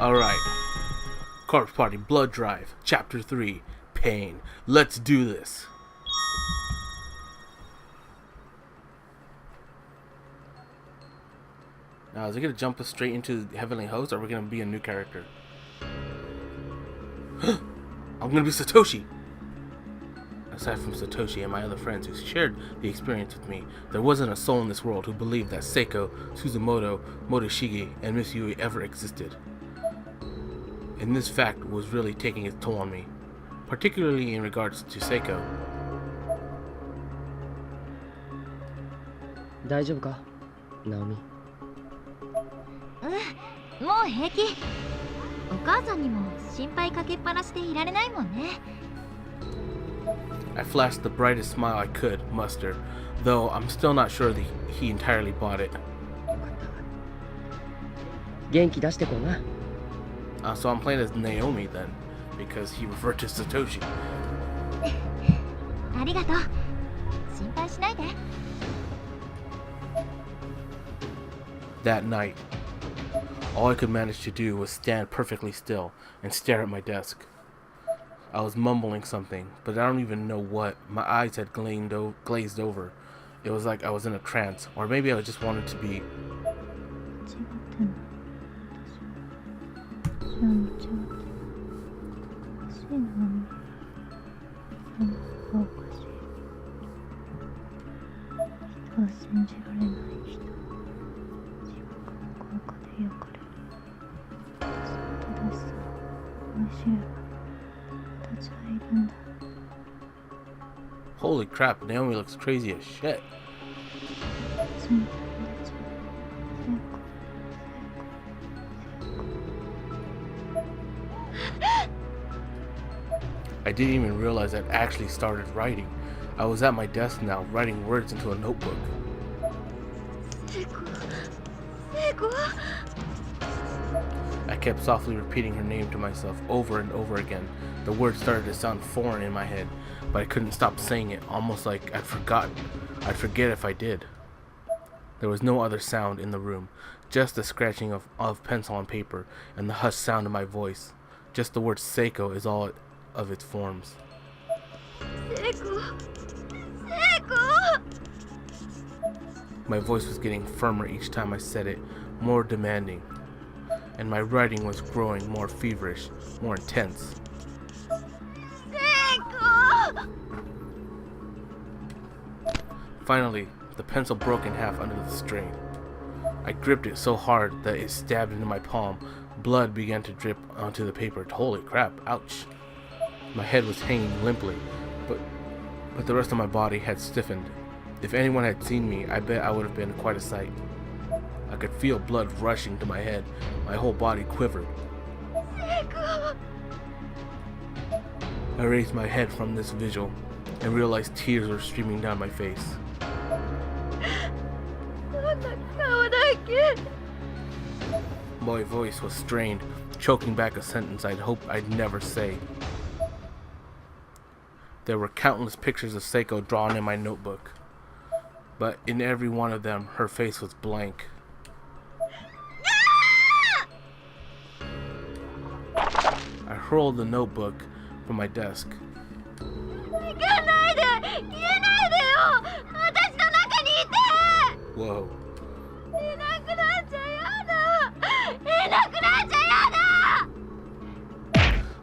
Alright. Corpse Party Blood Drive, Chapter 3, Pain. Let's do this. Now, is it going to jump us straight into the Heavenly Host, or are we going to be a new character? I'm going to be Satoshi! Aside from Satoshi and my other friends who shared the experience with me, there wasn't a soul in this world who believed that Seiko, Suzumoto, Motoshige, and Miss Yui ever existed. And this fact was really taking its toll on me, particularly in regards to Seiko. 大丈夫か、ナオミ。もう平気。お母さんにも心配かけっぱなしでいられないもんね。I flashed the brightest smile I could muster, though I'm still not sure that he entirely bought it. 元気出してこうな。So I'm playing as Naomi then, because he referred to Satoshi. ありがとう。心配しないで。That night, all I could manage to do was stand perfectly still and stare at my desk. I was mumbling something, but I don't even know what. My eyes had glazed over. It was like I was in a trance, or maybe I just wanted to be. Holy crap, Naomi looks crazy as shit. I didn't even realize I'd actually started writing. I was at my desk now, writing words into a notebook. I kept softly repeating her name to myself over and over again. The words started to sound foreign in my head, but I couldn't stop saying it, almost like I'd forgotten. I'd forget if I did. There was no other sound in the room, just the scratching of pencil on paper and the hushed sound of my voice. Just the word Seiko is all of its forms. Seiko! Seiko! My voice was getting firmer each time I said it, more demanding. And my writing was growing more feverish, more intense. Seiko! Finally, the pencil broke in half under the strain. I gripped it so hard that it stabbed into my palm. Blood began to drip onto the paper. Holy crap, ouch. My head was hanging limply, but the rest of my body had stiffened. If anyone had seen me, I bet I would have been quite a sight. I could feel blood rushing to my head. My whole body quivered. Seiko! I raised my head from this vigil and realized tears were streaming down my face. My voice was strained, choking back a sentence I'd hoped I'd never say. There were countless pictures of Seiko drawn in my notebook, but in every one of them, her face was blank. I hurled the notebook from my desk. Whoa.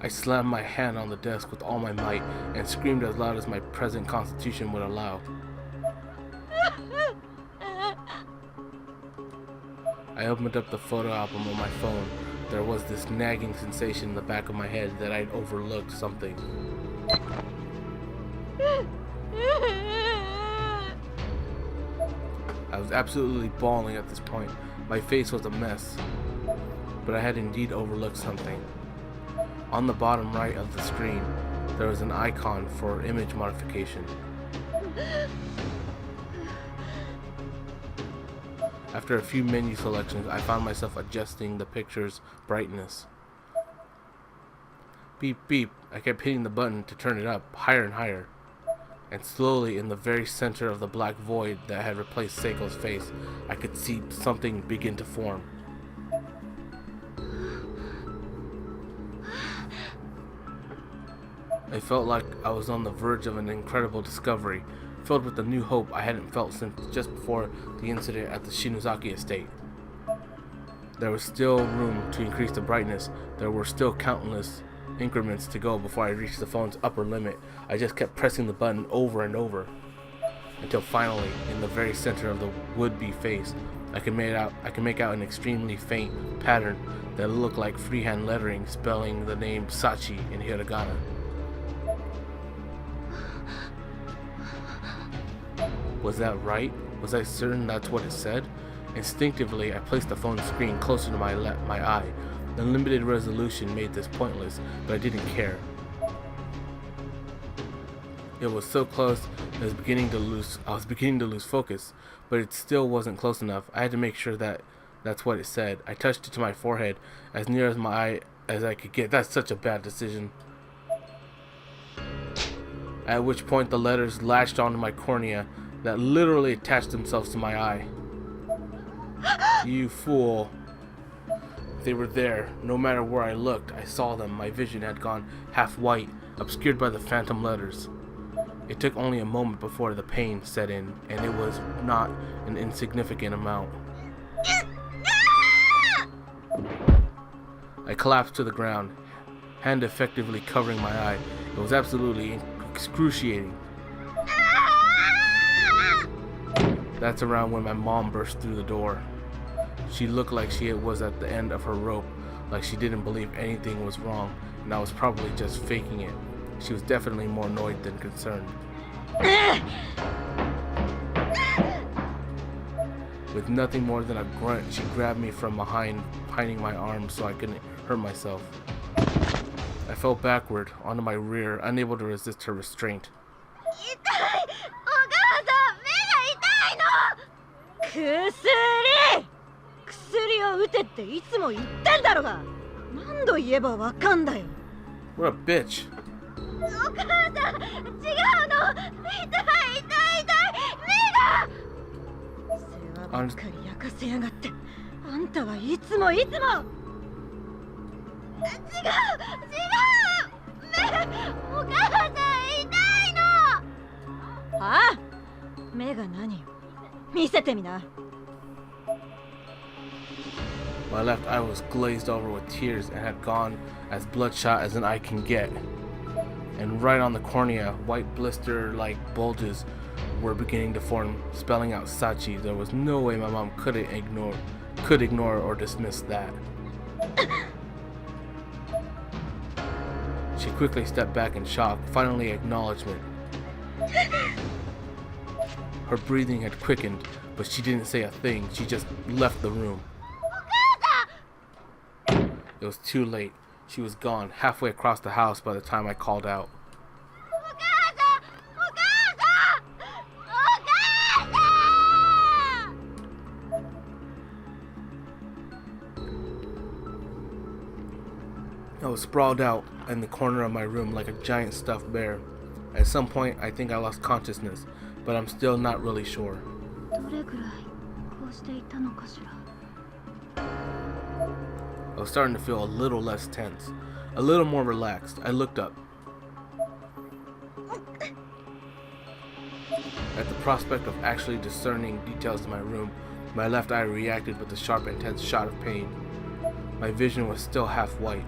I slammed my hand on the desk with all my might and screamed as loud as my present constitution would allow. I opened up the photo album on my phone. There was this nagging sensation in the back of my head that I'd overlooked something. I was absolutely bawling at this point. My face was a mess, but I had indeed overlooked something. On the bottom right of the screen, there was an icon for image modification. After a few menu selections, I found myself adjusting the picture's brightness. Beep beep, I kept hitting the button to turn it up, higher and higher. And slowly, in the very center of the black void that had replaced Seiko's face, I could see something begin to form. I felt like I was on the verge of an incredible discovery, filled with a new hope I hadn't felt since just before the incident at the Shinozaki estate. There was still room to increase the brightness. There were still countless increments to go before I reached the phone's upper limit. I just kept pressing the button over and over, until finally, in the very center of the would-be face, I could make out an extremely faint pattern that looked like freehand lettering spelling the name Sachi in hiragana. Was that right? Was I certain that's what it said? Instinctively, I placed the phone screen closer to my eye. The limited resolution made this pointless, but I didn't care. It was so close that I was beginning to lose focus, but it still wasn't close enough. I had to make sure that that's what it said. I touched it to my forehead, as near as my eye as I could get. That's such a bad decision. At which point the letters latched onto my cornea that literally attached themselves to my eye. You fool. They were there. No matter where I looked, I saw them. My vision had gone half white, obscured by the phantom letters. It took only a moment before the pain set in, and it was not an insignificant amount. I collapsed to the ground, hand effectively covering my eye. It was absolutely excruciating. That's around when my mom burst through the door. She looked like she was at the end of her rope, like she didn't believe anything was wrong, and I was probably just faking it. She was definitely more annoyed than concerned. With nothing more than a grunt, she grabbed me from behind, hiding my arms so I couldn't hurt myself. I fell backward onto my rear, unable to resist her restraint. 薬を打てっていつも言ってんだろが。何度言えばわかんだよ。 What a bitch. お母さん、違うの。痛い世話ばっかり焼かせやがって。あんたはいつも。違う。お母さん痛いの。はあ？目が何よ。見せてみな。 My left eye was glazed over with tears and had gone as bloodshot as an eye can get. And right on the cornea, white blister-like bulges were beginning to form, spelling out Sachi. There was no way my mom could ignore or dismiss that. She quickly stepped back in shock, finally acknowledgement. Her breathing had quickened, but she didn't say a thing. She just left the room. It was too late. She was gone, halfway across the house by the time I called out. I was sprawled out in the corner of my room like a giant stuffed bear. At some point, I think I lost consciousness, but I'm still not really sure. I was starting to feel a little less tense, a little more relaxed. I looked up. At the prospect of actually discerning details in my room, my left eye reacted with a sharp, intense shot of pain. My vision was still half white.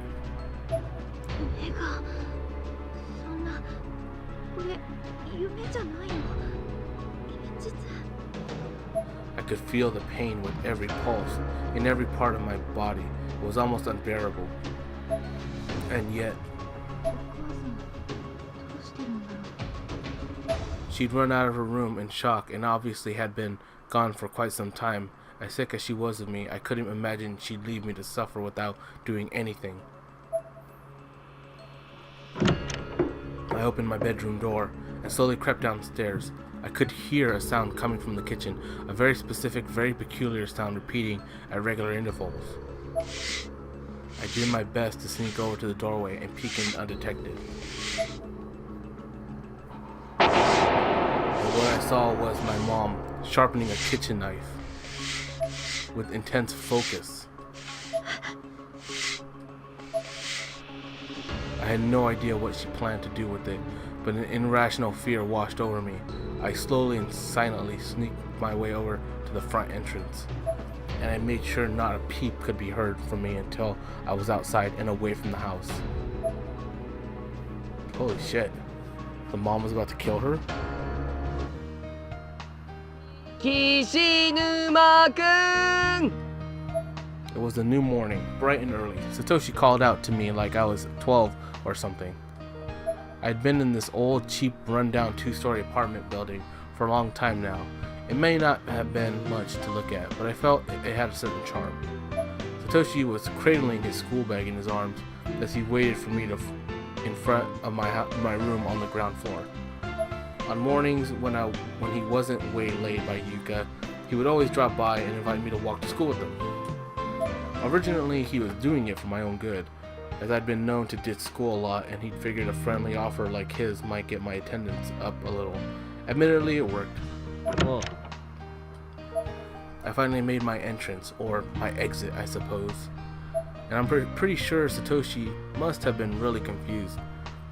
I could feel the pain with every pulse, in every part of my body. It was almost unbearable. And yet, she'd run out of her room in shock and obviously had been gone for quite some time. As sick as she was of me, I couldn't imagine she'd leave me to suffer without doing anything. I opened my bedroom door and slowly crept downstairs. I could hear a sound coming from the kitchen, a very specific, very peculiar sound repeating at regular intervals. I did my best to sneak over to the doorway and peek in undetected. And what I saw was my mom sharpening a kitchen knife with intense focus. I had no idea what she planned to do with it, but an irrational fear washed over me. I slowly and silently sneaked my way over to the front entrance, and I made sure not a peep could be heard from me until I was outside and away from the house. Holy shit. The mom was about to kill her? 岸沼くん It was a new morning, bright and early. Satoshi called out to me like I was 12 or something. I'd been in this old, cheap, rundown two-story apartment building for a long time now. It may not have been much to look at, but I felt it had a certain charm. Satoshi was cradling his school bag in his arms as he waited for me in front of my room on the ground floor. On mornings when he wasn't waylaid by Yuka, he would always drop by and invite me to walk to school with him. Originally, he was doing it for my own good, as I'd been known to ditch school a lot and he'd figured a friendly offer like his might get my attendance up a little. Admittedly, it worked. Oh. I finally made my entrance, or my exit, I suppose. And I'm pretty sure Satoshi must have been really confused,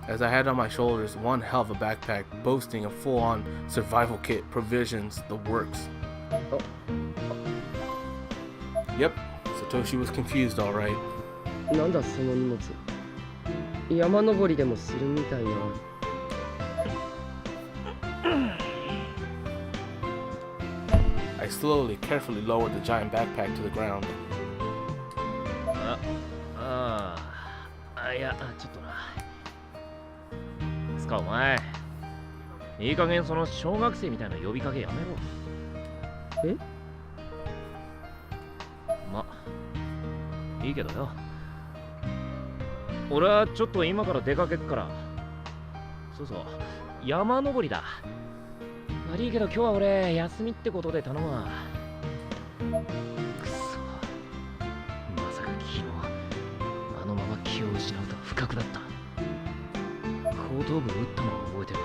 as I had on my shoulders one hell of a backpack boasting a full-on survival kit, provisions, the works. Oh. Yep, Satoshi was confused, alright. なんだその荷物。山登りでもするみたいな。I slowly, carefully lowered the giant backpack to the ground. いや、ちょっとな。つかお前、いい加減その小学生みたいな呼びかけやめろ。え？ま、いいけどよ。俺はちょっと今から出かけっから。そうそう、山登りだ。悪いけど今日は俺休みってことで頼むわ。くそ、まさか昨日あのまま気を失うとは不覚だった。後頭部打ったのは覚えてる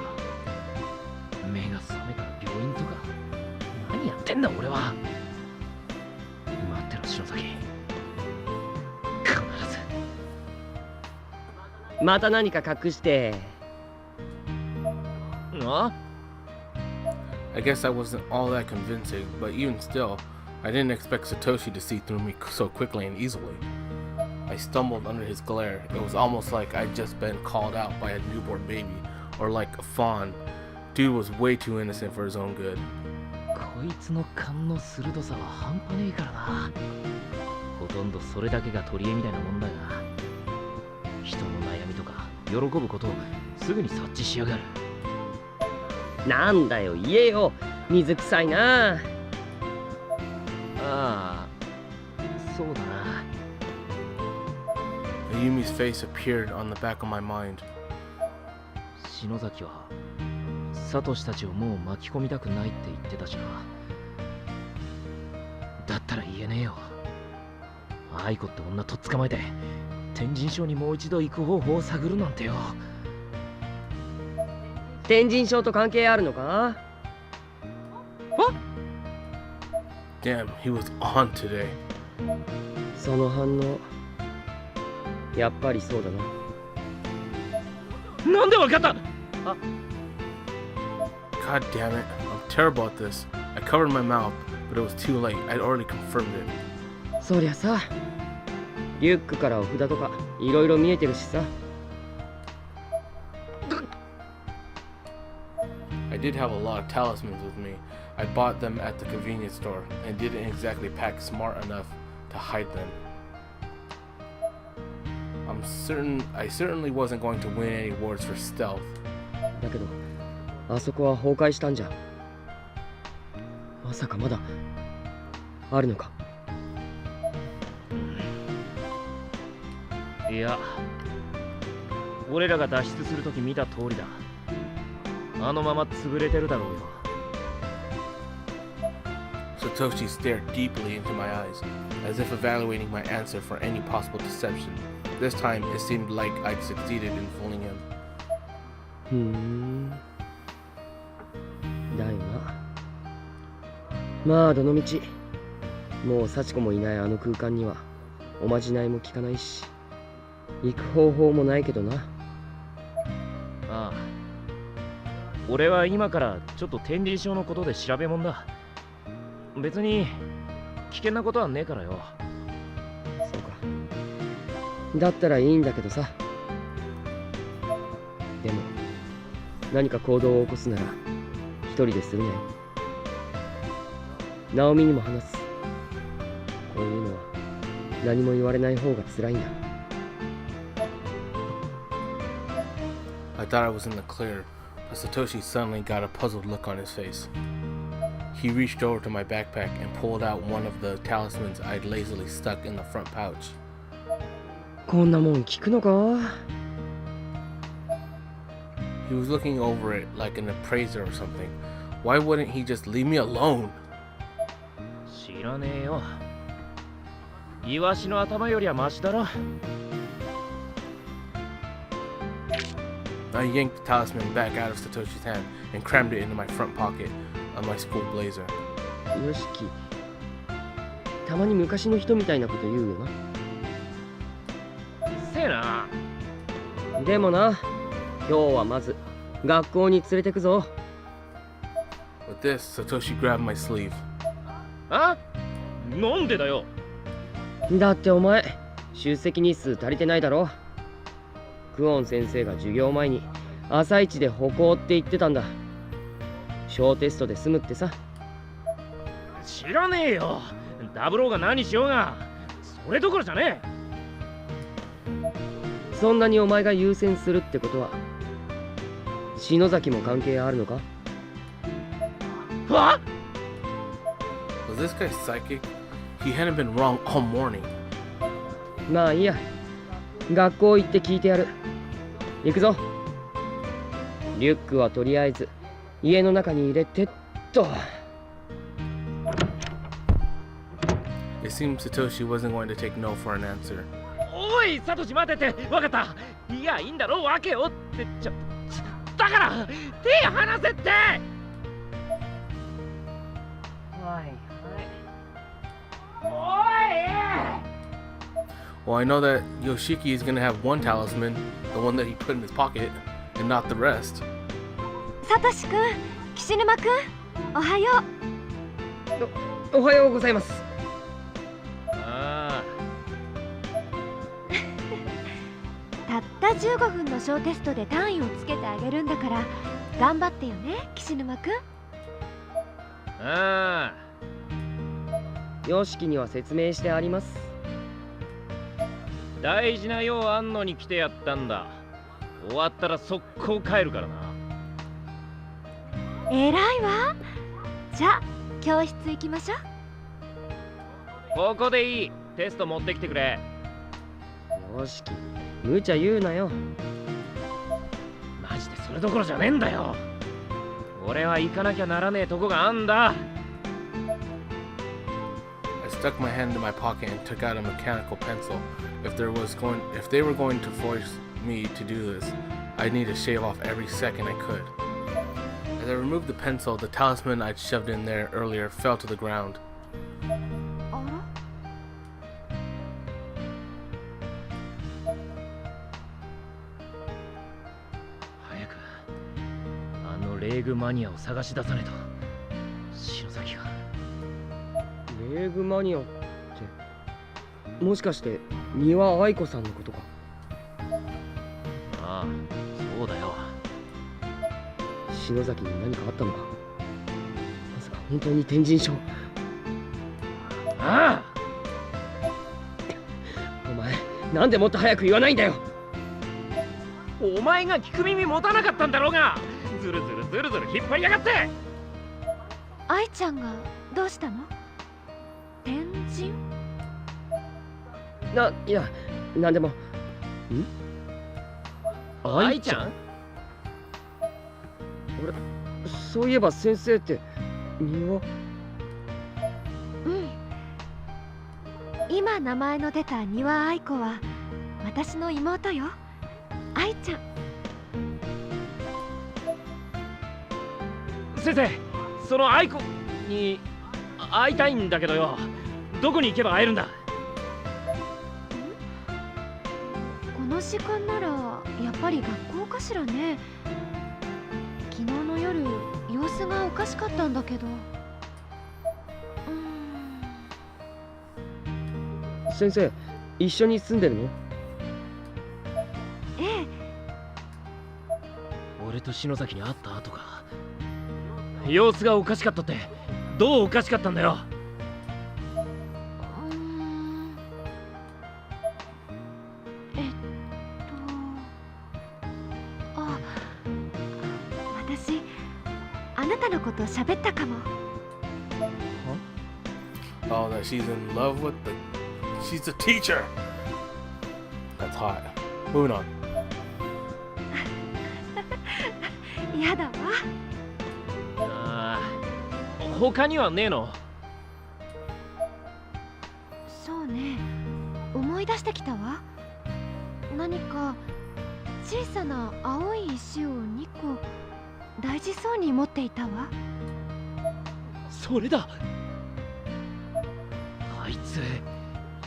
が、目が覚めたら病院とか。何やってんだ俺は。待ってろ篠崎、必ず。また何か隠して。あI guess I wasn't all that convincing, but even still, I didn't expect Satoshi to see through me so quickly and easily. I stumbled under his glare. It was almost like I'd just been called out by a newborn baby, or like a fawn. Dude was way too innocent for his own good. こいつの勘の鋭さは半端ねえからな。ほとんどそれだけが取り柄みたいなもんだが、人の悩みとか喜ぶことをすぐに察知しやがる。なんだよ言えよ、水臭いな。ああ、そうだな。Ayumi's face appeared on the back of my mind. 篠崎はサトシたちをもう巻き込みたくないって言ってたしな。だったら言えねえよ。愛子って女とっ捕まえて天神賞にもう一度行く方法を探るなんてよ。天神賞と関係あるのか？ Damn, he was on today. その反応、やっぱりそうだな。なんでわかった？ God damn it, I'm terrible at this. I covered my mouth, but it was too late. I'd already confirmed it. そりゃさ、リュックからお札とかいろいろ見えてるしさ。I did have a lot of talismans with me. I bought them at the convenience store and didn't exactly pack smart enough to hide them. I certainly wasn't going to win any awards for stealth. だけど、あそこは崩壊したんじゃ。まさかまだあるのか？いや、俺らが脱出するとき見た通りだ。あのまま潰れてるだろうよ。Satoshi stared deeply into my eyes, as if evaluating my answer for any possible deception. This time, it seemed like I'd succeeded in fooling him. ふーん。だよな。まあどのみち、もう幸子もいないあの空間にはおまじないも効かないし、行く方法もないけどな。俺は今からちょっと天神症のことで調べもんだ。別に危険なことはねえからよ。そうか。だったらいいんだけどさ。でも何か行動を起こすなら一人でするなよ。ナオミにも話す。こういうのは何も言われない方が辛いんだ。I thought I was in the clear, but Satoshi suddenly got a puzzled look on his face. He reached over to my backpack and pulled out one of the talismans I'd lazily stuck in the front pouch. こんなもん聞くのか？ He was looking over it like an appraiser or something. Why wouldn't he just leave me alone? 知らねえよ。イワシの頭よりはマシだろ。I yanked the talisman back out of Satoshi's hand and crammed it into my front pocket of my school blazer. よしき、たまに昔の人みたいなこと言うよせえな。な。でもな、今日はまず学校に連れてくぞ。With this, Satoshi grabbed my sleeve. あ？なんでだよ。だってお前、出席日数足りてないだろ。クオン先生が授業前に朝一で歩行って言ってたんだ。小テストで済むってさ。知らねえよ。ダブローが何しようがそれどころじゃねえ。そんなにお前が優先するってことは篠崎も関係あるのか？は？ Was this guy psychic? He hadn't been wrong all morning. まあいいや、学校行って聞いてやる。行くぞ。リュックはとりあえず家の中に入れてっと。It seemed Satoshi wasn't going to take no for an answer. おい、サトシ待てて。わかった。いや、いいんだろう、わけよってだから手離せって。はいはい。 Well, I know that Yoshiki is going to have one talisman, the one that he put in his pocket, and not the rest. サトシくん、岸沼くん、おはよう。おはようございます。あたった15分の小テストで単位をつけてあげるんだから頑張ってよね、岸沼くん。あ。よしきには説明してあります。大事な用あんのに来てやったんだ。終わったら速攻帰るからな。えらいわ。じゃあ教室行きましょう。ここでいい。テスト持ってきてくれ。よしき、無茶言うなよ。マジでそれどころじゃねえんだよ。俺は行かなきゃならねえとこがあんだ。I stuck my hand in my pocket and took out a mechanical pencil. If they were going to force me to do this, I'd need to shave off every second I could. As I removed the pencil, the talisman I'd shoved in there earlier fell to the ground. あら？早くあのレーグマニアを探し出さねえと。篠崎が。レーグマニアって、もしかして三輪愛子さんのことか？ああ、そうだよ。篠崎に何かあったのか？まさか本当に天神症？ああ。お前、なんでもっと早く言わないんだよ。お前が聞く耳持たなかったんだろうが。ずるずるずるずる引っ張りやがって。愛ちゃんがどうしたの？天神？いや、なんでも。愛ちゃん？俺、そういえば先生って三輪？うん。今名前の出た三輪愛子は私の妹よ。愛ちゃん。先生、その愛子に会いたいんだけどよ。どこに行けば会えるんだ？この時間ならやっぱり学校かしらね。昨日の夜様子がおかしかったんだけど。先生、一緒に住んでるの？ええ。俺と篠崎に会った後か。様子がおかしかったってどうおかしかったんだよ。あ、私あなたのこと喋ったかも。Oh, that she's in love with the... She's a teacher! That's hot. Moving on. やだわ。他にはねえの？そうね、思い出してきたわ。何か小さな青い石を2個大事そうに持っていたわ。それだ。あいつ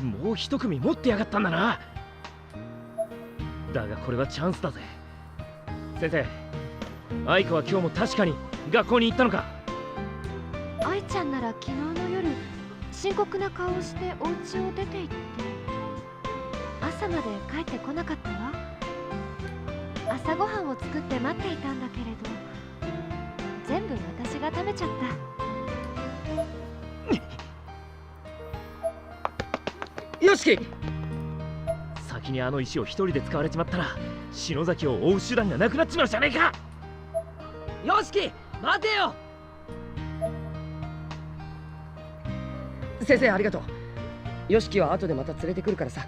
もう一組持ってやがったんだな。だがこれはチャンスだぜ。先生、愛子は今日も確かに学校に行ったのか？愛ちゃんなら昨日の夜深刻な顔をしてお家を出て行って朝まで帰ってこなかったわ。朝ごはんを作って待っていたんだけれど全部私が食べちゃった。よしき、先にあの石を一人で使われちまったら篠崎を追う手段がなくなっちまうじゃねえか。よしき、待てよ。先生、ありがとう。よしきは後でまた連れてくるからさ。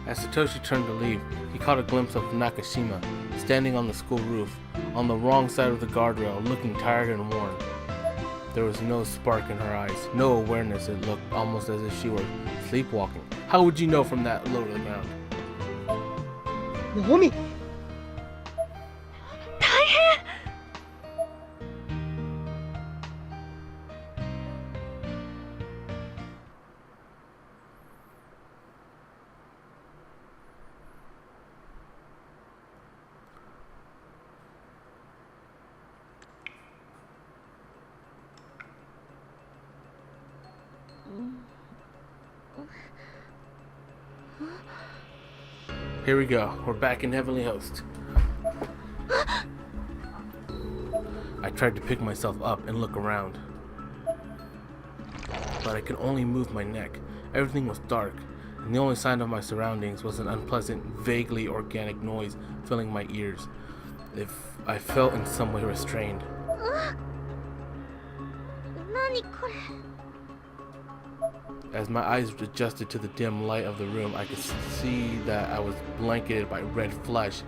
As Satoshi turned to leave, he caught a glimpse of Nakashima standing on the school roof, on the wrong side of the guardrail, looking tired and worn. There was no spark in her eyes, no awareness. It looked almost as if she were sleepwalking. How would you know from that low to the ground? Naomi! 大変。Here we go. We're back in Heavenly Host. I tried to pick myself up and look around, but I could only move my neck. Everything was dark, and the only sign of my surroundings was an unpleasant, vaguely organic noise filling my ears. If I felt in some way restrained. 何これ。 As my eyes adjusted to the dim light of the room, I could see that I was blanketed by red flesh.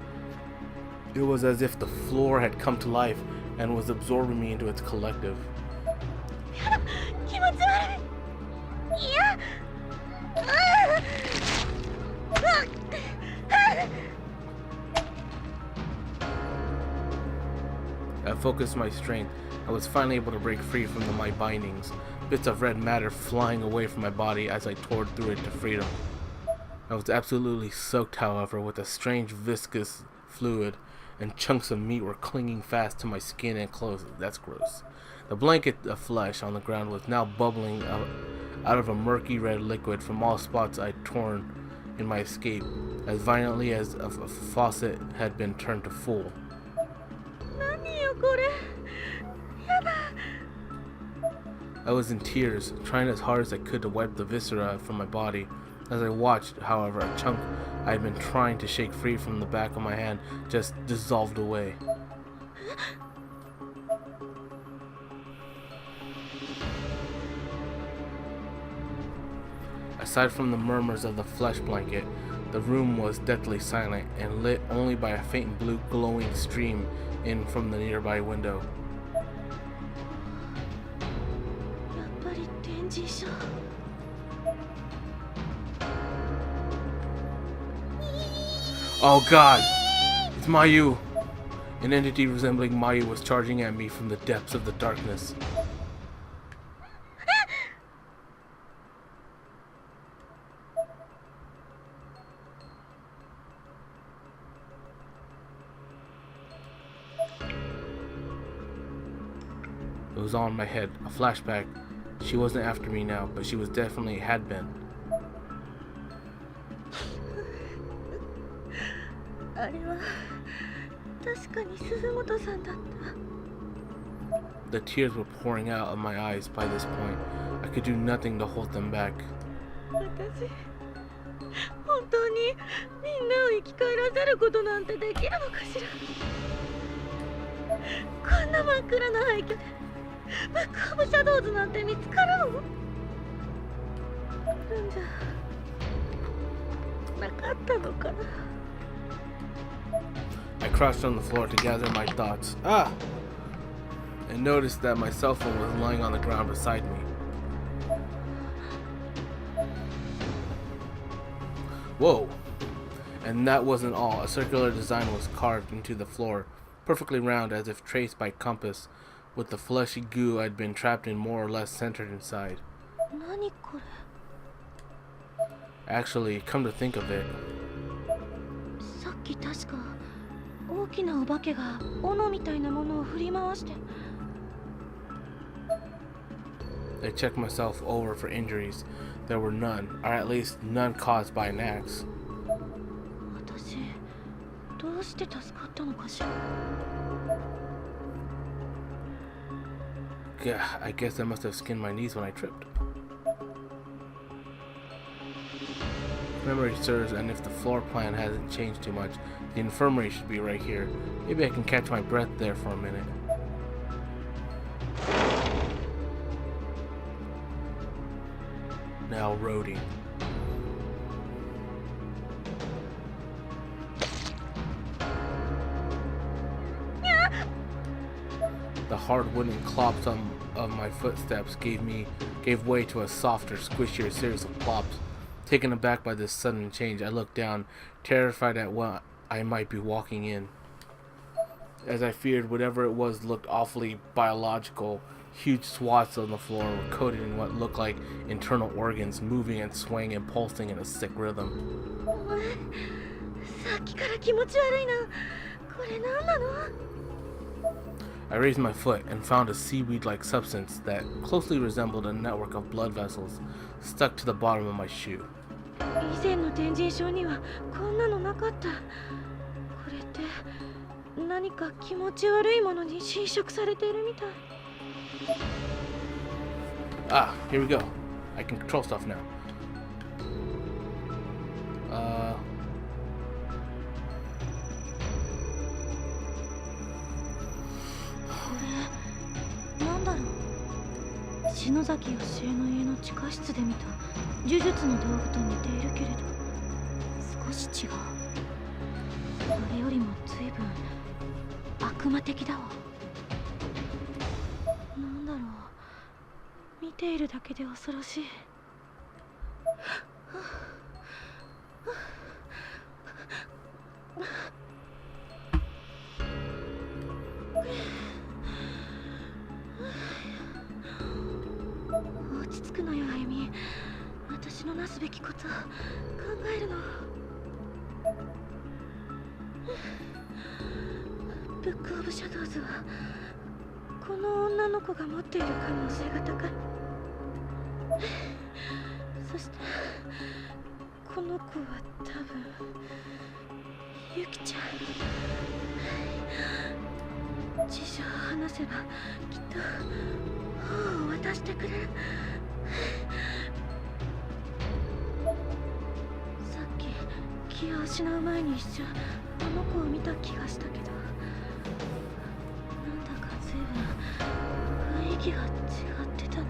It was as if the floor had come to life and was absorbing me into its collective. 気持ち悪い。いや。I focused my strength. I was finally able to break free from my bindings, bits of red matter flying away from my body as I tore through it to freedom. I was absolutely soaked, however, with a strange viscous fluid, and chunks of meat were clinging fast to my skin and clothes. That's gross. The blanket of flesh on the ground was now bubbling out of a murky red liquid from all spots I'd torn in my escape, as violently as if a faucet had been turned to full. 何よこれ。やだ。 I was in tears, trying as hard as I could to wipe the viscera from my body. As I watched, however, a chunk I had been trying to shake free from the back of my hand just dissolved away. Aside from the murmurs of the flesh blanket, the room was deathly silent and lit only by a faint blue glowing stream in from the nearby window. やっぱり展示車。 Oh god! It's Mayu! An entity resembling Mayu was charging at me from the depths of the darkness. It was all in my head, a flashback. She wasn't after me now, but she was definitely had been. あれは確かに鈴本さんだった。 The tears were pouring out of my eyes by this point. I could do nothing to hold them back. 私、本当にみんなを生き返らせることなんてできるのかしら。こんな真っ暗な廃墟でブックオブシャドウズなんて見つかるの？なんじゃなかったのかな。 I crouched on the floor to gather my thoughts. Ah! And noticed that my cell phone was lying on the ground beside me. Whoa! And that wasn't all. A circular design was carved into the floor, perfectly round as if traced by compass, with the fleshy goo I'd been trapped in more or less centered inside. 何これ？ Actually, come to think of it, さっき確か大きなお化けが斧みたいなものを振り回して。 I checked myself over for injuries. There were none, or at least none caused by an axe. 私、どうして助かったのかしら。 Gah, I guess I must have skinned my knees when I tripped. Memory serves, and if the floor plan hasn't changed too much, the infirmary should be right here. Maybe I can catch my breath there for a minute. Now roading. The hard wooden clops of my footsteps gave way to a softer, squishier series of plops. Taken aback by this sudden change, I looked down, terrified at what I might be walking in. As I feared, whatever it was looked awfully biological. Huge swaths on the floor were coated in what looked like internal organs, moving and swaying and pulsing in a sick rhythm. お前、さっきから気持ち悪いな。これ何なの？ I raised my foot and found a seaweed-like substance that closely resembled a network of blood vessels stuck to the bottom of my shoe. 以前の展示書にはこんなのなかった。これって何か気持ち悪いものに侵食されているみたい。 Ah, here we go. I can control stuff now. なんだろう。篠崎義恵の家の地下室で見た呪術の道具と似ているけれど少し違う。あれよりも随分悪魔的だわ。なんだろう。見ているだけで恐ろしい。落ち着くのよ、あゆみ。私のなすべきこと考えるの。ブックオブシャドウズはこの女の子が持っている可能性が高い。そしてこの子は多分ユキちゃん。事情を話せばきっと本を渡してくれる。さっき気を失う前に一瞬あの子を見た気がしたけど、なんだか随分雰囲気が違ってたな。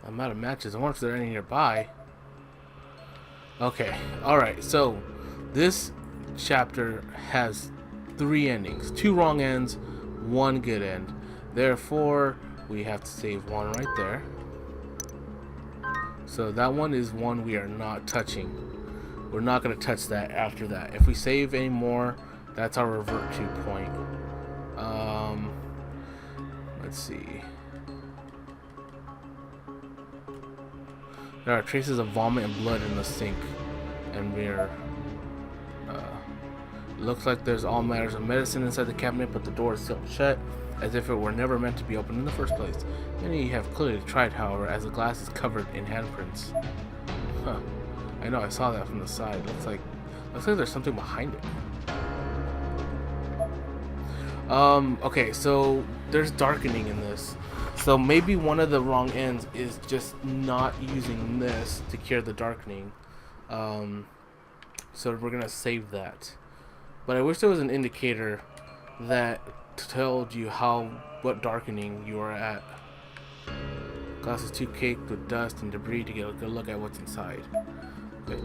I'm out of matches. I wonder if there are any nearby. Okay, alright, so this chapter has 3 endings. 2 wrong ends, 1 good end. Therefore, we have to save 1 right there. So that one is one we are not touching. We're not going to touch that after that. If we save any more, that's our revert to point. Let's see. There are traces of vomit and blood in the sink and mirror. Looks like there's all matters of medicine inside the cabinet, but the door is sealed shut, as if it were never meant to be opened in the first place. Many have clearly tried, however, as the glass is covered in handprints. Huh. I know, I saw that from the side. Looks like there's something behind it. Okay, so there's darkening in this. So maybe one of the wrong ends is just not using this to cure the darkening. So we're gonna save that. But I wish there was an indicator that told you what darkening you are at. Glass is too caked with dust and debris to get a good look at what's inside. Okay.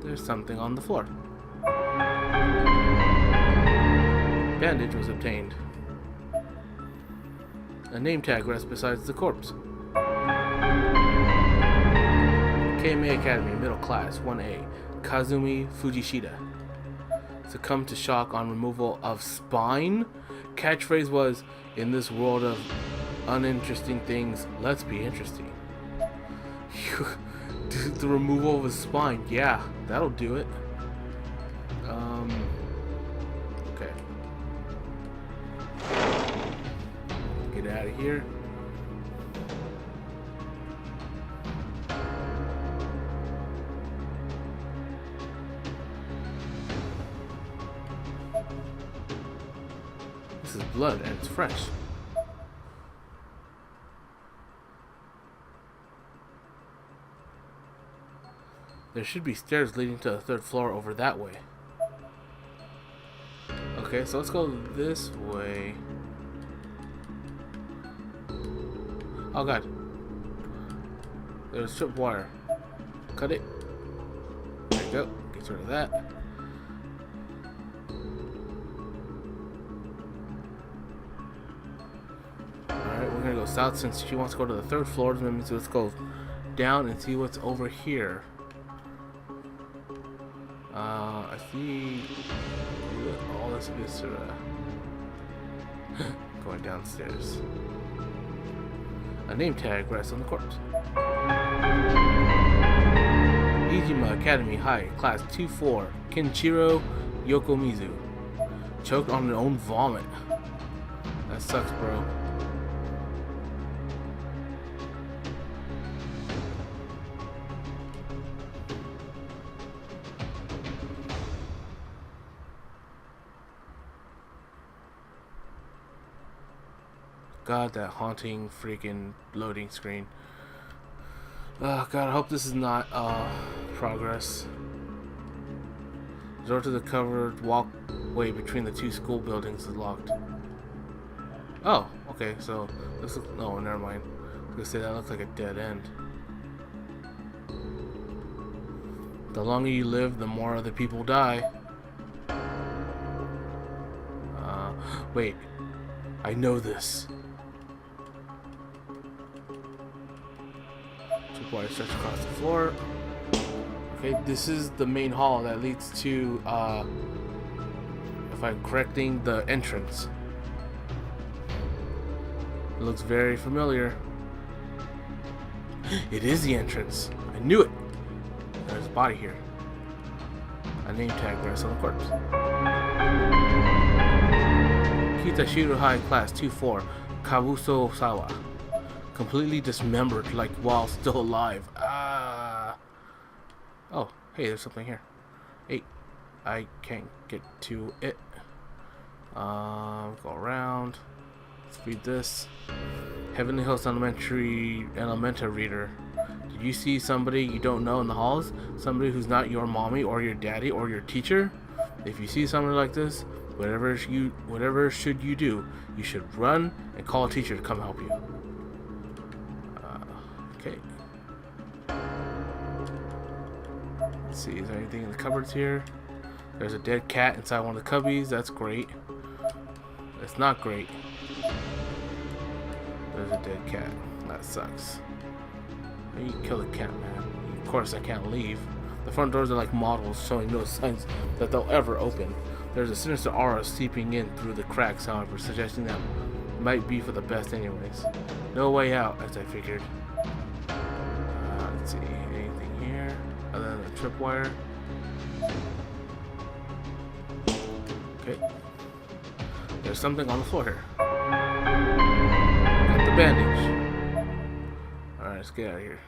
There's something on the floor. Bandage was obtained. A name tag rests beside the corpse. KMA Academy, middle class, 1A. Kazumi Fujishida. Succumbed to shock on removal of spine? Catchphrase was, in this world of uninteresting things, let's be interesting. The removal of his spine, yeah, that'll do it. Okay. Get out of here. This is blood and it's fresh. There should be stairs leading to the third floor over that way. Okay, so let's go this way. Oh god. There's strip wire. Cut it. There you go. Get rid of that. Alright, we're gonna go south since she wants to go to the third floor. So let's go down and see what's over here. I see all this viscera. Going downstairs. A name tag rests on the corpse. Ijima Academy High, Class 2-4, Kenshiro Yokomizu. Choked on their own vomit. That sucks, bro. God, that haunting freaking loading screen. Oh god, I hope this is not progress. The door to the covered walkway between the two school buildings is locked. Oh, okay, so this looks, no, never mind. I was gonna say that looks like a dead end. The longer you live, the more other people die. Wait, I know this. Wire stretch across the floor. Okay, this is the main hall that leads to, if I'm correcting, the entrance. It looks very familiar. It is the entrance. I knew it. There's a body here. A name tag rests on the corpse. Kitashiro High, Class 2-4, Kabuso Sawa. Completely dismembered, like while still alive. Oh, hey, there's something here. Hey, I can't get to it. Go around. Let's read this. Heavenly Hills Elementary reader. Did you see somebody you don't know in the halls? Somebody who's not your mommy or your daddy or your teacher? If you see somebody like this, whatever should you do? You should run and call a teacher to come help you. Okay. Let's see, is there anything in the cupboards here? There's a dead cat inside one of the cubbies. That's great. That's not great. There's a dead cat. That sucks. You kill the cat, man. Of course, I can't leave. The front doors are like models, showing no signs that they'll ever open. There's a sinister aura seeping in through the cracks, however, suggesting that might be for the best anyways. No way out, as I figured. Let's Let's see, anything here other than the tripwire? Okay. There's something on the floor here. Got the bandage. Alright, let's get out of here.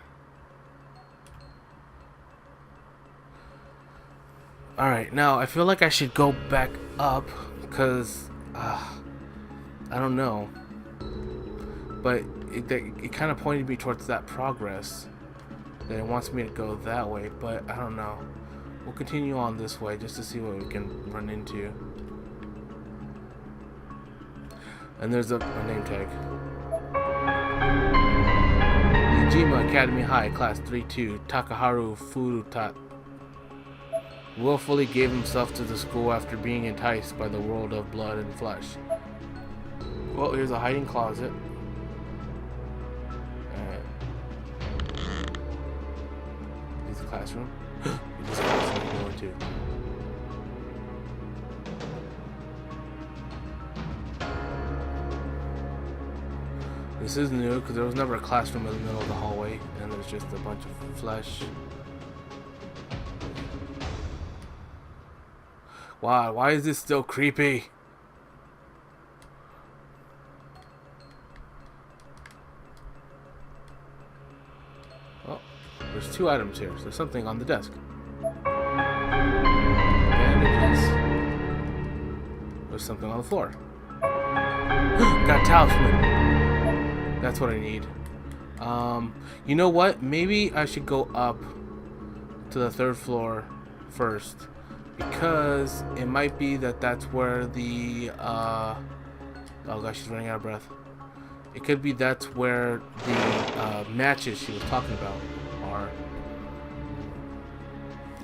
Alright, now I feel like I should go back up because I don't know. But it kind of pointed me towards that progress. That it wants me to go that way, but I don't know. We'll continue on this way just to see what we can run into. And there's a name tag. Ijima Academy High, Class 3-2, Takaharu Furuta willfully gave himself to the school after being enticed by the world of blood and flesh. Well, here's a hiding closet. Here's a classroom. This classroom I'm going to. This is new because there was never a classroom in the middle of the hallway, and there's just a bunch of flesh. Wow, why is this still creepy? Oh, there's 2 items here. So there's something on the desk. Bandages. There's something on the floor. Got a talisman. That's what I need. You know what? Maybe I should go up to the 3rd floor first, because it might be that that's where the oh gosh, she's running out of breath. It could be that's where the matches she was talking about are,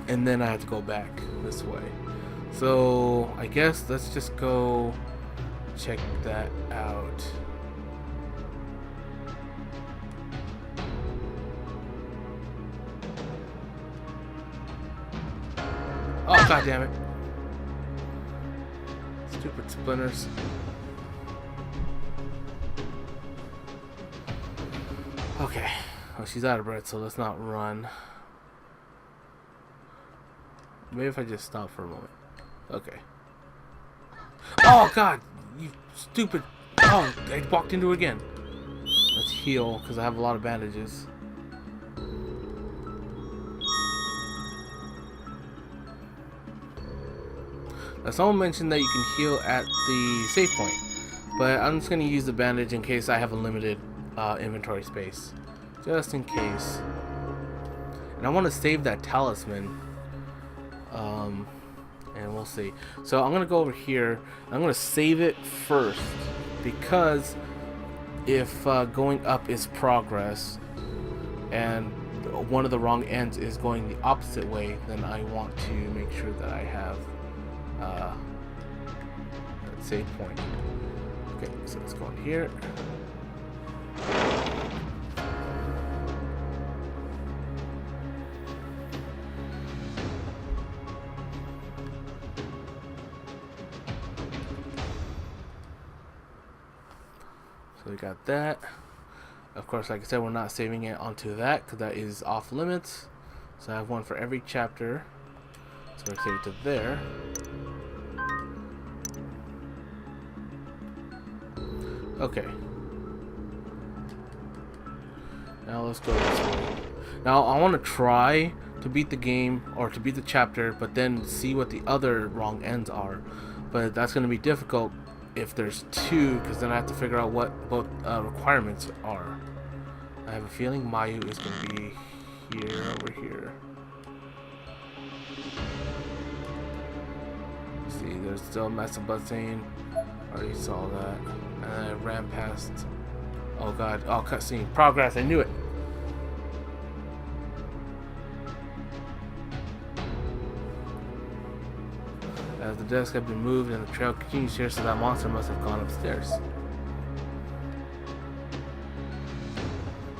and then I have to go back this way. So I guess let's just go check that out. Oh, god damn it. Stupid splinters. Okay. Well, she's out of breath, so let's not run. Maybe if I just stop for a moment. Okay. Oh god! You stupid... Oh, I walked into it again. Let's heal, because I have a lot of bandages. Now, someone mentioned that you can heal at the save point, but I'm just going to use the bandage in case I have a limited inventory space, just in case. And I want to save that talisman, and we'll see. So I'm going to go over here. I'm going to save it first, because if going up is progress and one of the wrong ends is going the opposite way, then I want to make sure that I have that save point. Okay, so let's go in here. So we got that. Of course, like I said, we're not saving it onto that because that is off limits. So I have one for every chapter. So we're save it to there. Okay. Now let's go this way. Now I want to try to beat the game or to beat the chapter, but then see what the other wrong ends are. But that's going to be difficult if there's 2, because then I have to figure out what both requirements are. I have a feeling Mayu is going to be here, over here. See, there's still a massive buzzing. Already saw that. And then I ran past. Oh god. Oh, cutscene. Progress. I knew it. As the desk had been moved and the trail continues here, so that monster must have gone upstairs.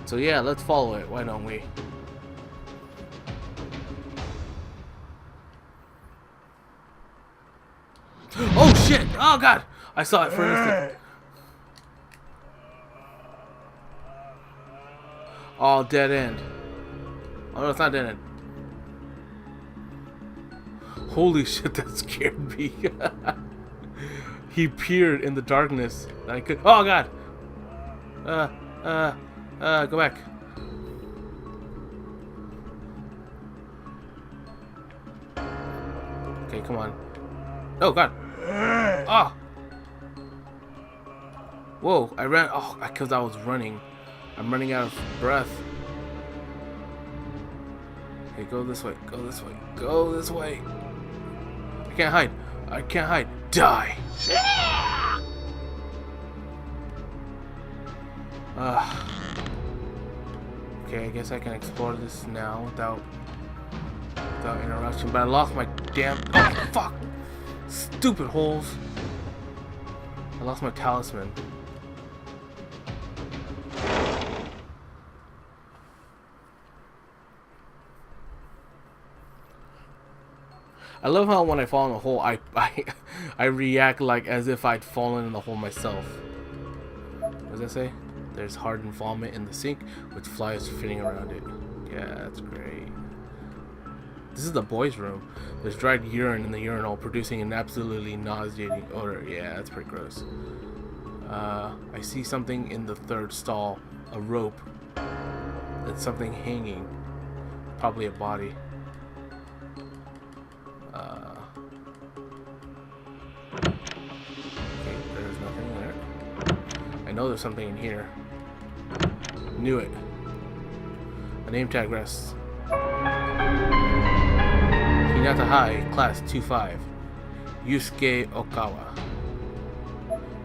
So yeah, let's follow it. Why don't we? Oh shit! Oh god! I saw it for an instant. Oh, dead end. Oh no, it's not in it. Holy shit, that scared me. He peered in the darkness. I could. Oh god. Go back. Okay, come on. Oh god. Oh. Whoa, I ran. Oh, because I was running. I'm running out of breath. Okay, go this way. Go this way. Go this way. I can't hide. I can't hide. Die. Okay, I guess I can explore this now without interruption. But I lost my damn. Oh fuck! Stupid holes. I lost my talisman. I love how when I fall in the hole, I react like as if I'd fallen in the hole myself. What does that say? There's hardened vomit in the sink with flies fitting around it. Yeah, that's great. This is the boys' room. There's dried urine in the urinal, producing an absolutely nauseating odor. Yeah, that's pretty gross. I see something in the third stall. A rope. It's something hanging. Probably a body. Okay, there's nothing there. I know there's something in here. Knew it. A name tag rests. Hinata High, Class 2-5. Yusuke Okawa.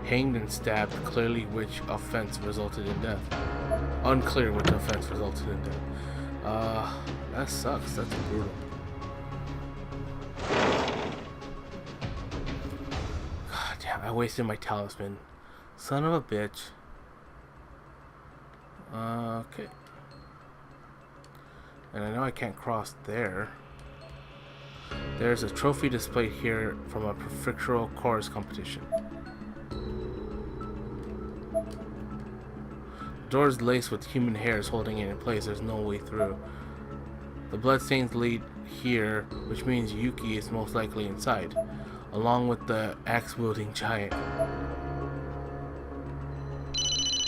Hanged and stabbed, clearly which offense resulted in death. Unclear which offense resulted in death. That sucks. That's brutal. God damn, I wasted my talisman. Son of a bitch. Okay. And I know I can't cross there. There's a trophy displayed here from a prefectural chorus competition. Doors laced with human hairs holding it in place. There's no way through. The bloodstains lead here, which means Yuki is most likely inside, along with the axe-wielding giant.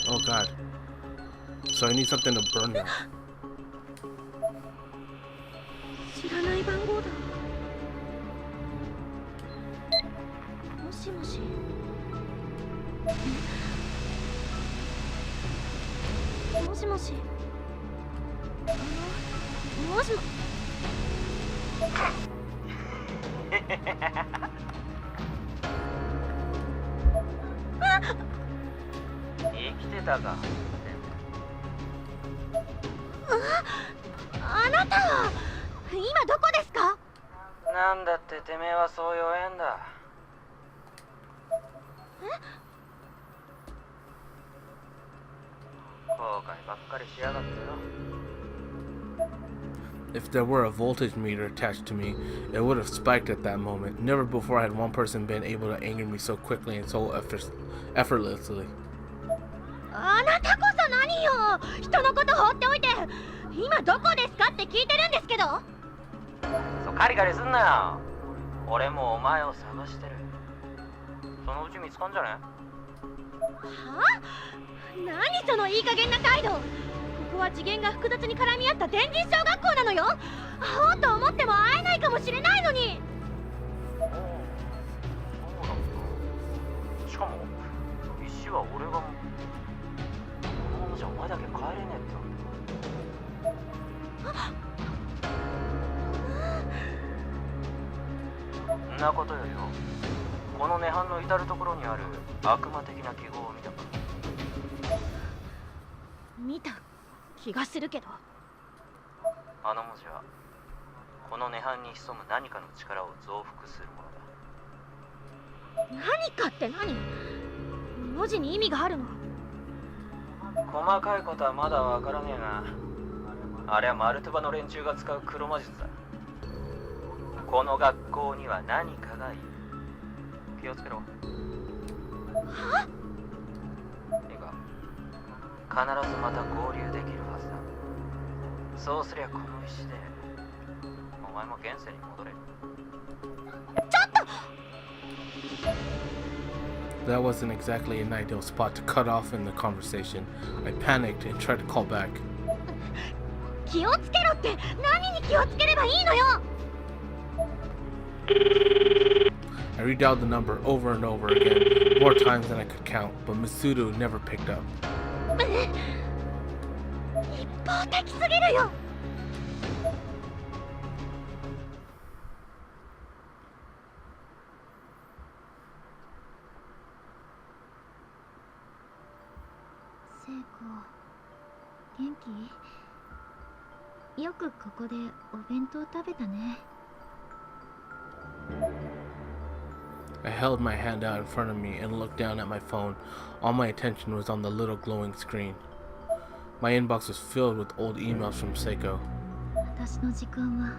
Oh god. So I need something to burn now. 知らない番号だ。もしもし。もしもし。もしも。生きてたか。あなたは今どこですか？なんだっててめえはそう弱えんだ。後悔ばっかりしやがってよ。If there were a voltage meter attached to me, it would have spiked at that moment. Never before had one person been able to anger me so quickly and so effortlessly. あなたこそ何よ。人のこと放っておいて今どこですかって聞いてるんですけど。そうカリカリすんなよ。俺もお前を探してる。そのうち見つかんじゃね？は？何そのいい加減な態度。ここは次元が複雑に絡み合った電人小学校なのよ。会おうと思っても会えないかもしれないのに。そうなんだ。しかも石は俺がこのままじゃお前だけ帰れねえって。んなことよりよ、この涅槃の至るところにある悪魔的な記号を見たか？見た気がするけど。あの文字はこの涅槃に潜む何かの力を増幅するものだ。何かって何？文字に意味があるの？細かいことはまだわからねえが、あれはマルトバの連中が使う黒魔術だ。この学校には何かがいる。気をつけろ。は？いいか、必ずまた合流できるはずだ。そうすりゃこの石でお前も現世に戻れる。 That wasn't exactly an ideal spot to cut off in the conversation. I panicked and tried to call back. 気をつけろって何に気をつければいいのよ。 I redialed the number over and over again, more times than I could count, but Masudu never picked up. 一方的すぎるよ。聖子、元気？よくここでお弁当食べたね。 I held my hand out in front of me and looked down at my phone. All my attention was on the little glowing screen. My inbox was filled with old emails from Seiko. 私の時間は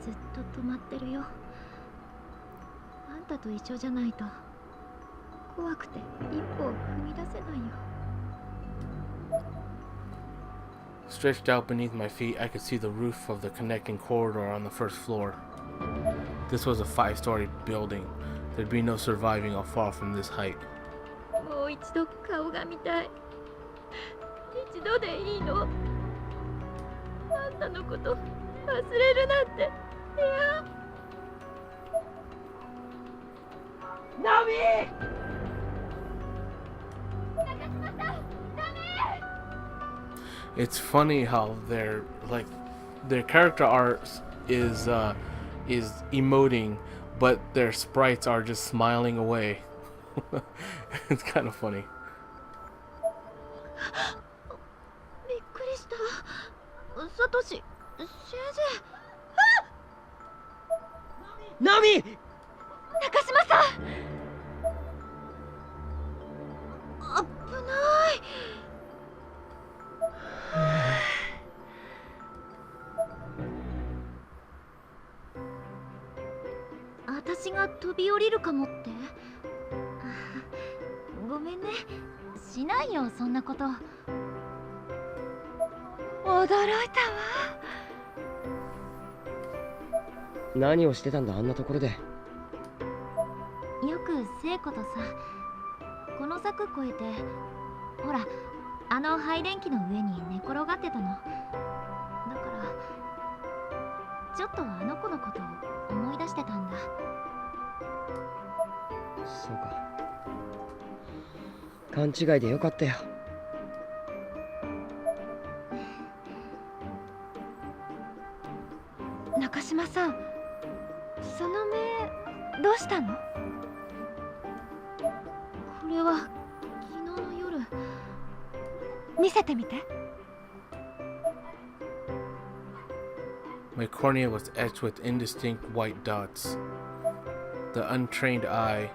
ずっと止まってるよ。あんたと一緒じゃないと怖くて一歩を踏み出せないよ。 Stretched out beneath my feet, I could see the roof of the connecting corridor on the first floor. This was a 5-story building. There'd be no surviving a fall from this height. もう一度顔が見たい。一度でいいの。あんたのこと忘れるなんて。いや。ナミ！中島さん、ダメ！ It's funny how their character art is emoting, but their sprites are just smiling away. It's kind of funny. びっくりした。サトシ、先生。ナミ！中島さん。危ない。私が飛び降りるかもって。ごめんね。しないよ、そんなこと。驚いたわ。何をしてたんだ、あんなところで。よく聖子とさ、この柵越えて、ほら、あの配電機の上に寝転がってたの。だからちょっとあの子のことを思い出してたんだ。そうか。勘違いでよかったよ。中島さん、その目どうしたの？これは昨日の夜。見せてみて。 My cornea was etched with indistinct white dots. To the untrained eye,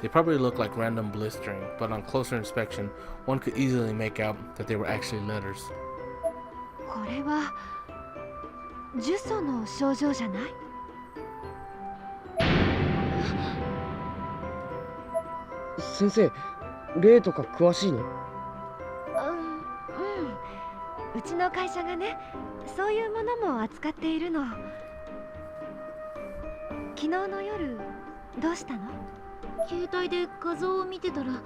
they probably looked like random blistering, but on closer inspection, one could easily make out that they were actually letters. これは呪詛の症状じゃない？先生、霊とか詳しいの？うちの会社がね、そういうものも扱っているの。昨日の夜どうしたの？携帯で画像を見てたら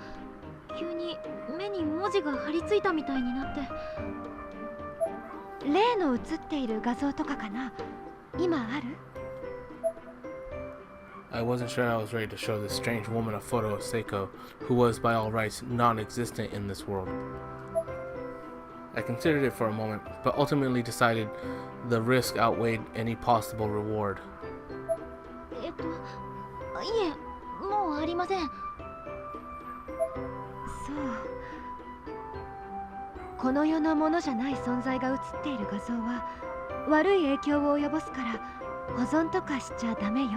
急に目に文字が貼り付いたみたいになって。霊の写っている画像とかかな？今ある？ I wasn't sure I was ready to show this strange woman a photo of Seiko, who was by all rights non-existent in this world. I considered it for a moment, but ultimately decided the risk outweighed any possible reward. いえ、もうありません。そう。この世のものじゃない存在が写っている画像は悪い影響を及ぼすから保存とかしちゃダメよ。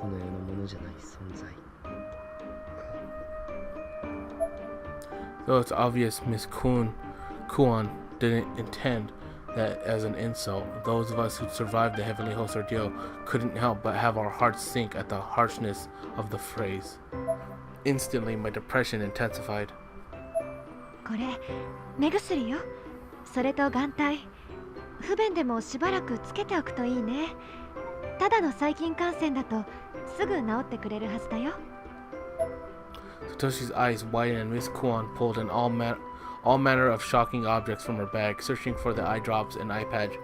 この世のものじゃない存在。 Though it's obvious Miss Kuon didn't intend that as an insult, those of us who'd survived the Heavenly Host ordeal couldn't help but have our hearts sink at the harshness of the phrase. Instantly, my depression intensified. これ目薬よ。それと眼帯。不便でもしばらくつけておくといいね。ただの細菌感染だとすぐ治ってくれるはずだよ。 Satoshi's eyes widened and Miss Kuan pulled in all manner of shocking objects from her bag, searching for the eye drops and eye patch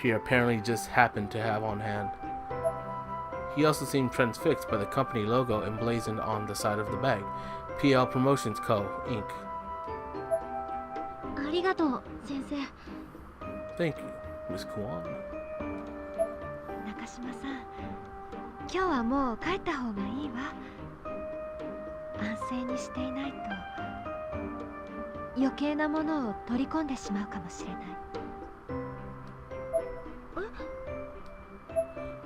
she apparently just happened to have on hand. He also seemed transfixed by the company logo emblazoned on the side of the bag. PL Promotions Co. Inc. ありがとう先生。 Thank you, Miss Kuan. 中島さん、今日はもう帰った方がいいわ。安静にしていないと余計なものを取り込んでしまうかもしれない。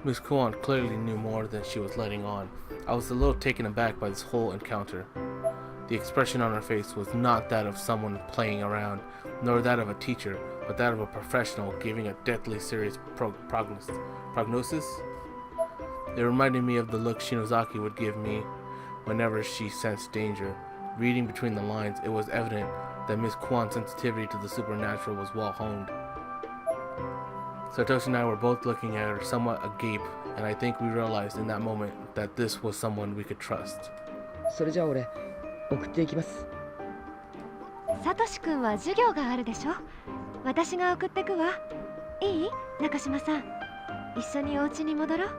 Miss Kuan clearly knew more than she was letting on. I was a little taken aback by this whole encounter. The expression on her face was not that of someone playing around, nor that of a teacher, but that of a professional giving a deathly serious prognosis. It reminded me of the look Shinozaki would give me whenever she sensed danger. Reading between the lines, it was evident that Miss Kuan's sensitivity to the supernatural was well honed. Satoshi and I were both looking at her somewhat agape, and I think we realized in that moment that this was someone we could trust. それじゃあ俺送っていきます。サトシ君は授業があるでしょ。私が送ってくわ。いい？中島さん、一緒にお家に戻ろう。いや。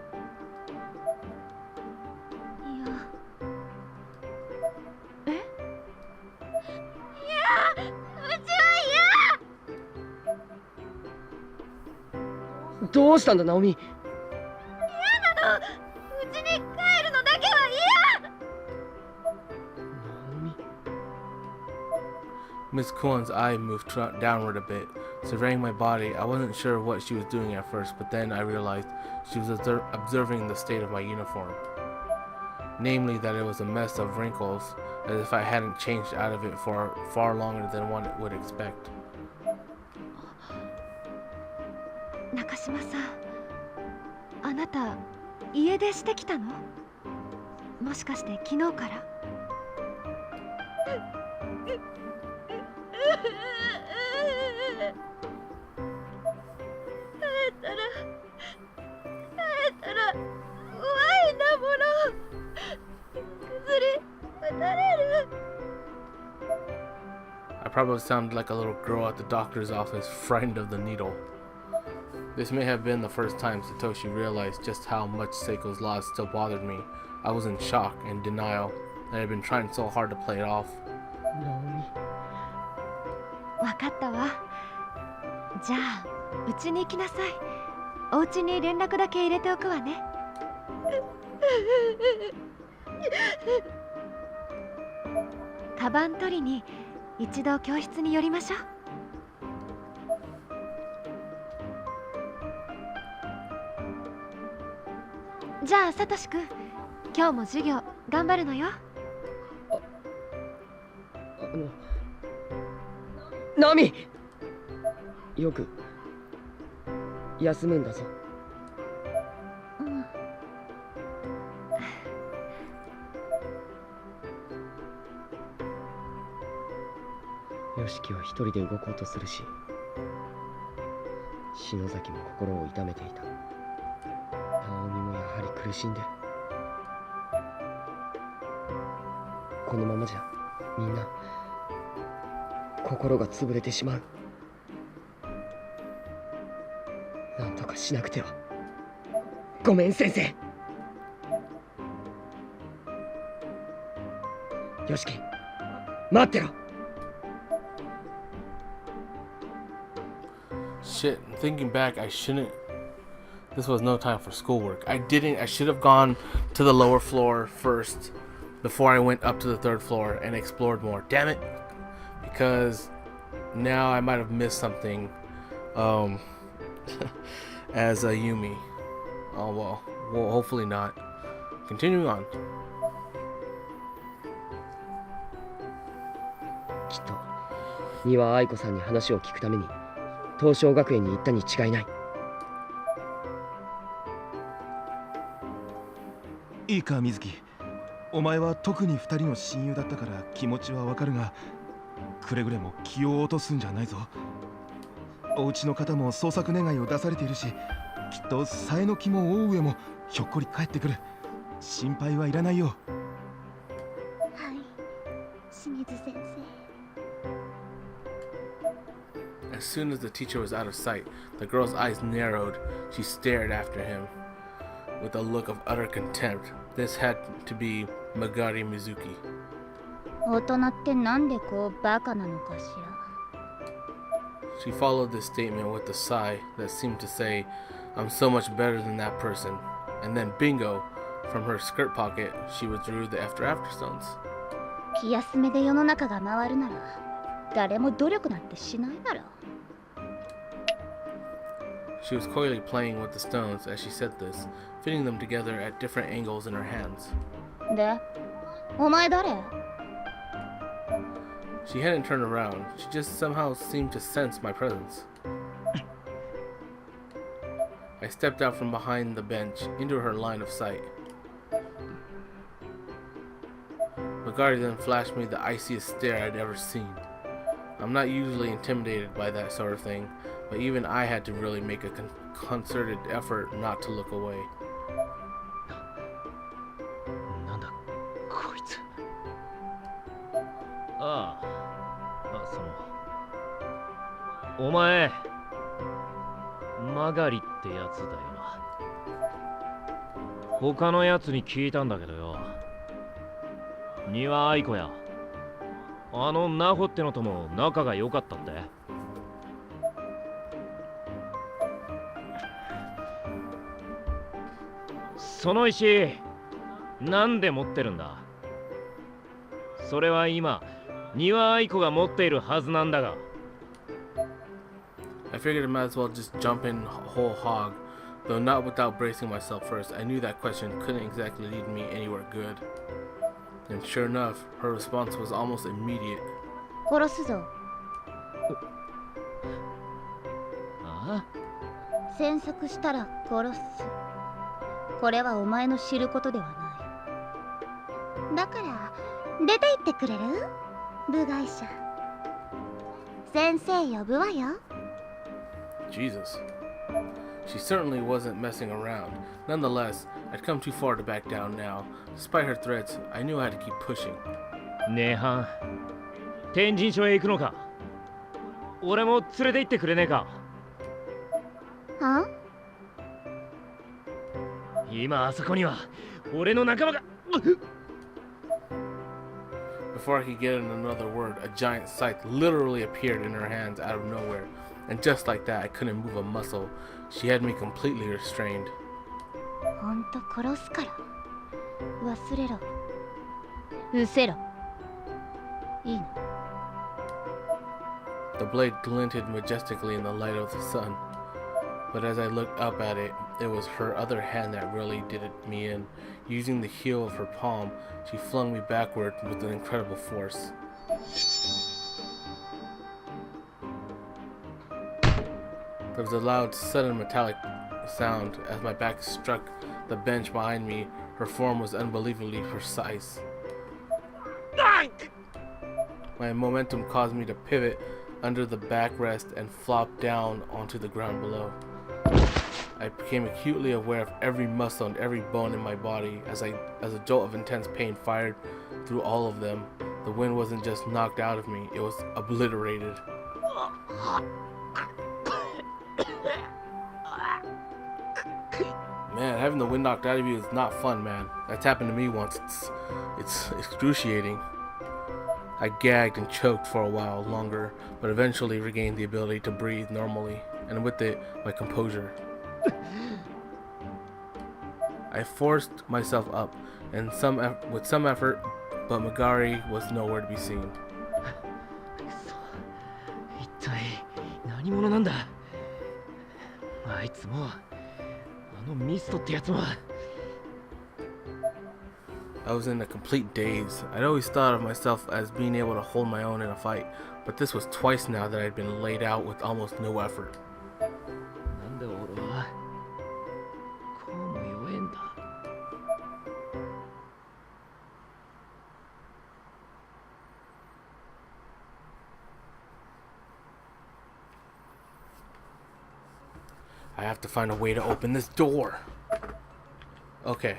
え？いや、うちは嫌。どうしたんだナオミ。嫌なの。うちに帰るのだけは嫌。 Miss Kuan's eye moved downward a bit, surveying my body. I wasn't sure what she was doing at first, but then I realized she was observing the state of my uniform. Namely, that it was a mess of wrinkles, as if I hadn't changed out of it for far longer than one would expect. 中島さん、あなた家出してきたの？もしかして昨日から？帰ったら怖いなもの。薬打たれる。 I probably sounded like a little girl at the doctor's office, frightened of the needle. This may have been the first time Satoshi realized just how much Seiko's loss still bothered me. I was in shock and denial, and I had been trying so hard to play it off. ナオミ。わかったわ。じゃあ、うちに行きなさい。お家に連絡だけ入れておくわね。カバン取りに一度教室に寄りましょう。じゃあ、サトシ君、今日も授業頑張るのよ。ナミ、よく休むんだぞ。うん。ヨシキは一人で動こうとするし、篠崎も心を痛めていた。ナオミもやはり苦しんでる。このままじゃみんな心が潰れてしまう。なんとかしなくては。ごめん先生。よしき、待ってろ。Shit, thinking back, I shouldn't. This was no time for schoolwork. I should have gone to the lower floor first before I went up to the third floor and explored more. Damn it! Because now I might have missed something as a Yumi. Oh well, hopefully not. Continuing on. きっと三輪愛子さんに話を聞くために東証学園に行ったに違いない。いいか水木、お前は特に2人の親友だったから気持ちはわかるが、くれぐれも気を落とすんじゃないぞ。お家の方も捜索願いを出されているし、きっとさえの木も大上もひょっこり帰ってくる。心配はいらないよ。はい、清水先生。As soon as the teacher was out of sight, the girl's eyes narrowed. She stared after him with a look of utter contempt. This had to be Magari Mizuki. 大人ってなんでこうバカなのかしら。 She followed this statement with a sigh that seemed to say, I'm so much better than that person. And then bingo, from her skirt pocket, she withdrew the After Stones. 気休めで世の中が回るなら誰も努力なんてしないだろう。 She was coyly playing with the stones as she said this, fitting them together at different angles in her hands. で、お前誰？ She hadn't turned around. She just somehow seemed to sense my presence. I stepped out from behind the bench into her line of sight. Magari then flashed me the iciest stare I'd ever seen. I'm not usually intimidated by that sort of thing, but even I had to really make a concerted effort not to look away. なんだこいつ。ああ、お前マガリってやつだよな。他のやつに聞いたんだけどよ、丹羽愛子やあのナホってのとも仲が良かったって。その石なんで持ってるんだ？それは今丹羽愛子が持っているはずなんだが。I figured I might as well just jump in whole hog, though not without bracing myself first. I knew that question couldn't exactly lead me anywhere good. And sure enough, her response was almost immediate. 殺すぞ。ああ、詮索したら殺す。これはお前の知ることではない。だから出て行ってくれる？部外者。先生呼ぶわよ。 Jesus. She certainly wasn't messing around. Nonetheless, I'd come too far to back down now. Despite her threats, I knew I had to keep pushing. ねえはん、天神所へ行くのか？俺も連れて行ってくれねえか？は？今あそこには俺の仲間が。 Before I could get in another word, a giant scythe literally appeared in her hands out of nowhere. And just like that, I couldn't move a muscle. She had me completely restrained. ほんと殺すから。忘れろ。失せろ。いいの。 The blade glinted majestically in the light of the sun. But as I looked up at it, it was her other hand that really did it me in. Using the heel of her palm, she flung me backward with an incredible force. There was a loud, sudden metallic sound as my back struck the bench behind me. Her form was unbelievably precise. My momentum caused me to pivot under the backrest and flop down onto the ground below. I became acutely aware of every muscle and every bone in my body as a jolt of intense pain fired through all of them. The wind wasn't just knocked out of me, it was obliterated. Man, having the wind knocked out of you is not fun, man. That's happened to me once. It's excruciating. I gagged and choked for a while longer, but eventually regained the ability to breathe normally, and with it, my composure. I forced myself up, and with some effort, but Magari was nowhere to be seen. 一体何者なんだ？あいつもあのミストってやつも。 I was in a complete daze. I'd always thought of myself as being able to hold my own in a fight, but this was twice now that I'd been laid out with almost no effort. なんで俺はこうも弱えんだ。I have to find a way to open this door. Okay.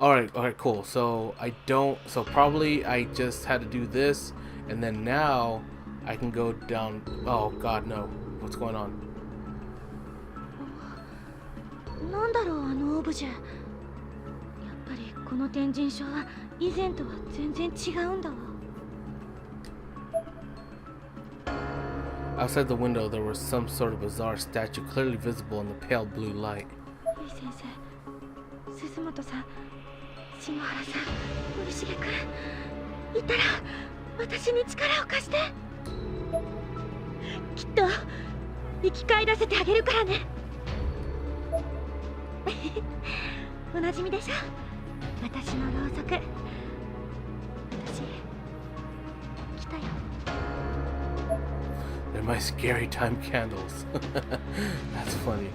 Alright, cool. So I don't, so probably I just had to do this, and then now I can go down. Oh god, no. What's going on? なんだろう、あのオブジェ。やっぱりこの天神書は以前とは全然違うんだわ。 Outside the window, there was some sort of bizarre statue clearly visible in the pale blue light. ゆい先生、鈴本さん、篠原さん、森重くん、いたら私に力を貸して。きっと生き返らせてあげるからね。おなじみでしょ、私のろうそく。私来たよ。 They're my scary time candles. That's funny.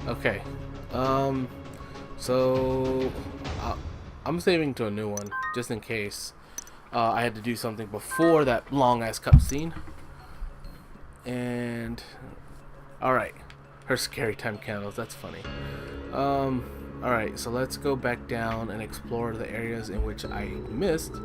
Okay. So I'm saving to a new one just in case I had to do something before that long ass cutscene. And alright. Her scary time candles, that's funny. Alright, so let's go back down and explore the areas in which I missed.